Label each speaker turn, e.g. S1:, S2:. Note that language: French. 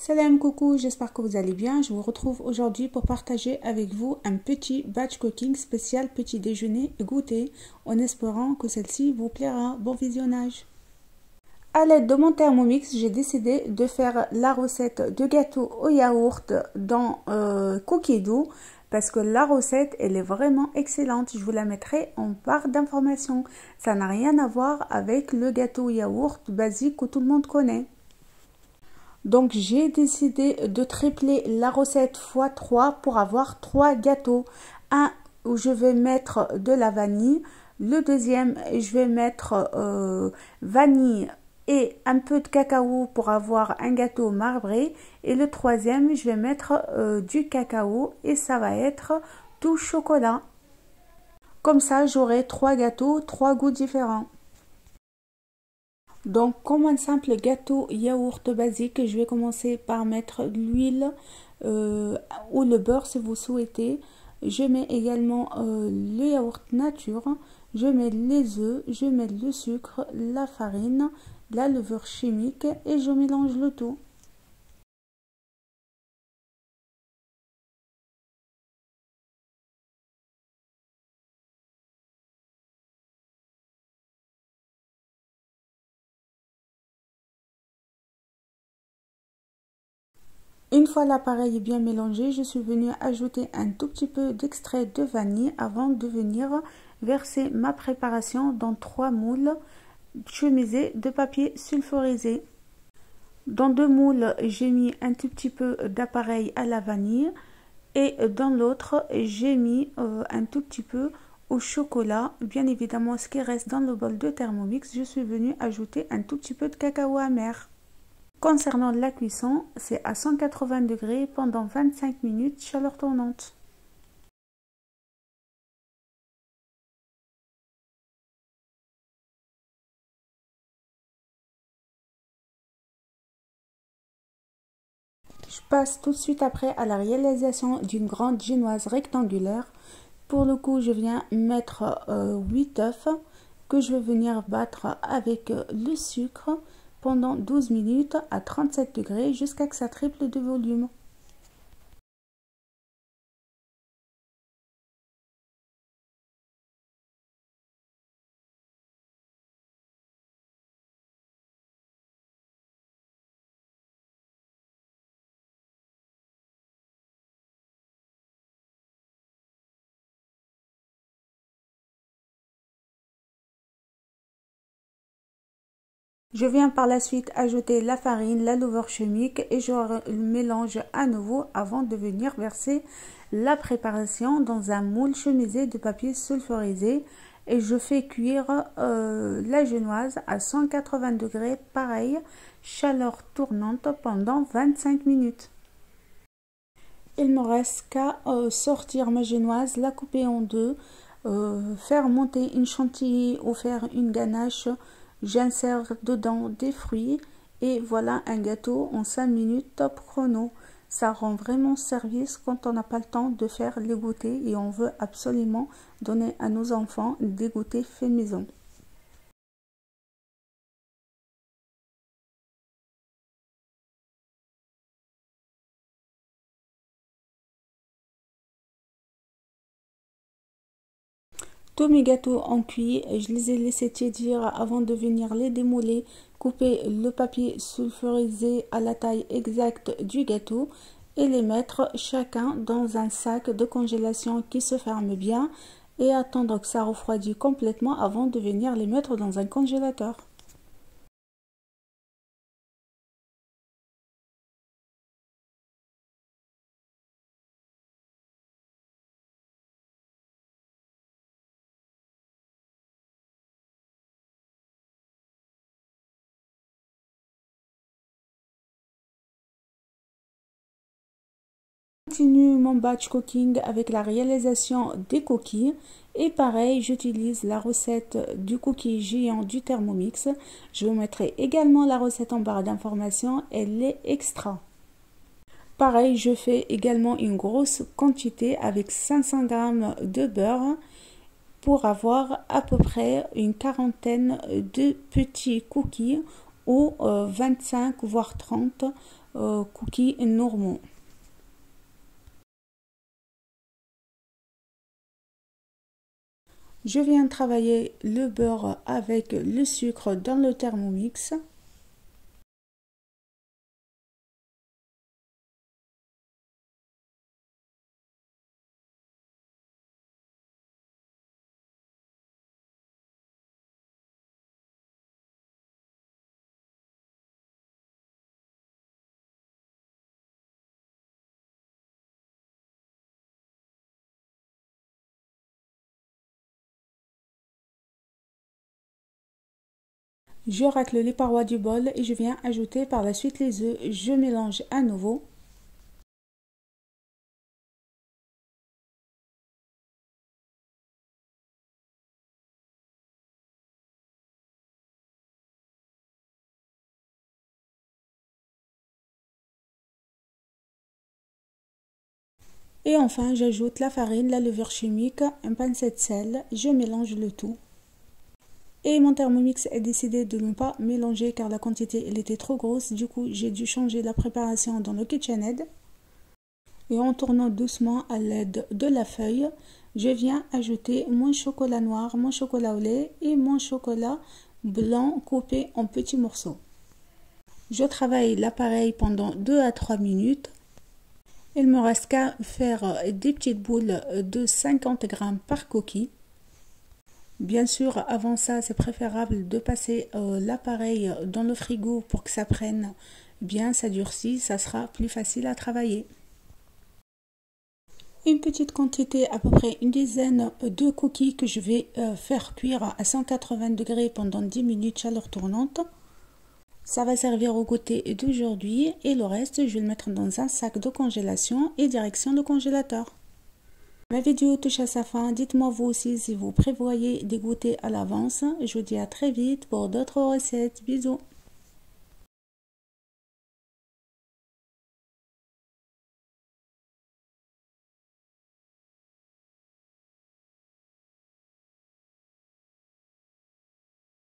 S1: Salam coucou, j'espère que vous allez bien. Je vous retrouve aujourd'hui pour partager avec vous un petit batch cooking spécial petit déjeuner et goûter en espérant que celle-ci vous plaira. Bon visionnage. À l'aide de mon Thermomix, j'ai décidé de faire la recette de gâteau au yaourt dans Cookie Dough parce que la recette elle est vraiment excellente. Je vous la mettrai en barre d'informations. Ça n'a rien à voir avec le gâteau au yaourt basique que tout le monde connaît. Donc j'ai décidé de tripler la recette x3 pour avoir 3 gâteaux. Un où je vais mettre de la vanille, le deuxième je vais mettre vanille et un peu de cacao pour avoir un gâteau marbré, et le troisième je vais mettre du cacao et ça va être tout chocolat. Comme ça j'aurai 3 gâteaux, 3 goûts différents. Donc comme un simple gâteau yaourt basique, je vais commencer par mettre l'huile ou le beurre si vous souhaitez. Je mets également le yaourt nature, je mets les œufs, je mets le sucre, la farine, la levure chimique et je mélange le tout. Une fois l'appareil bien mélangé, je suis venue ajouter un tout petit peu d'extrait de vanille avant de venir verser ma préparation dans 3 moules chemisés de papier sulfurisé. Dans 2 moules, j'ai mis un tout petit peu d'appareil à la vanille et dans l'autre, j'ai mis un tout petit peu au chocolat. Bien évidemment, ce qui reste dans le bol de Thermomix, je suis venue ajouter un tout petit peu de cacao amer. Concernant la cuisson, c'est à 180 degrés pendant 25 minutes, chaleur tournante. Je passe tout de suite après à la réalisation d'une grande génoise rectangulaire. Pour le coup, je viens mettre 8 œufs que je vais venir battre avec le sucre pendant 12 minutes à 37 degrés jusqu'à ce que ça triple de volume. Je viens par la suite ajouter la farine, la levure chimique et je mélange à nouveau avant de venir verser la préparation dans un moule chemisé de papier sulfurisé et je fais cuire la génoise à 180 degrés, pareil, chaleur tournante pendant 25 minutes. Il me reste qu'à sortir ma génoise, la couper en deux, faire monter une chantilly ou faire une ganache. J'insère dedans des fruits et voilà un gâteau en 5 minutes top chrono. Ça rend vraiment service quand on n'a pas le temps de faire les goûters et on veut absolument donner à nos enfants des goûters faits maison. Tous mes gâteaux en cuit, je les ai laissés tiédir avant de venir les démouler, couper le papier sulfurisé à la taille exacte du gâteau et les mettre chacun dans un sac de congélation qui se ferme bien et attendre que ça refroidisse complètement avant de venir les mettre dans un congélateur. Continue mon batch cooking avec la réalisation des cookies et pareil j'utilise la recette du cookie géant du Thermomix. Je vous mettrai également la recette en barre d'informations, elle est extra. Pareil je fais également une grosse quantité avec 500 g de beurre pour avoir à peu près une quarantaine de petits cookies ou 25 voire 30 cookies normaux. Je viens travailler le beurre avec le sucre dans le Thermomix. Je racle les parois du bol et je viens ajouter par la suite les œufs. Je mélange à nouveau. Et enfin, j'ajoute la farine, la levure chimique, un pincé de sel. Je mélange le tout. Et mon Thermomix a décidé de ne pas mélanger car la quantité elle était trop grosse. Du coup, j'ai dû changer la préparation dans le KitchenAid. Et en tournant doucement à l'aide de la feuille, je viens ajouter mon chocolat noir, mon chocolat au lait et mon chocolat blanc coupé en petits morceaux. Je travaille l'appareil pendant 2 à 3 minutes. Il me reste qu'à faire des petites boules de 50 grammes par coquille. Bien sûr, avant ça, c'est préférable de passer l'appareil dans le frigo pour que ça prenne bien, ça durcit, ça sera plus facile à travailler. Une petite quantité, à peu près une dizaine de coquilles que je vais faire cuire à 180 degrés pendant 10 minutes chaleur tournante. Ça va servir au goûter d'aujourd'hui et le reste, je vais le mettre dans un sac de congélation et direction le congélateur. Ma vidéo touche à sa fin. Dites-moi vous aussi si vous prévoyez des goûters à l'avance. Je vous dis à très vite pour d'autres recettes. Bisous.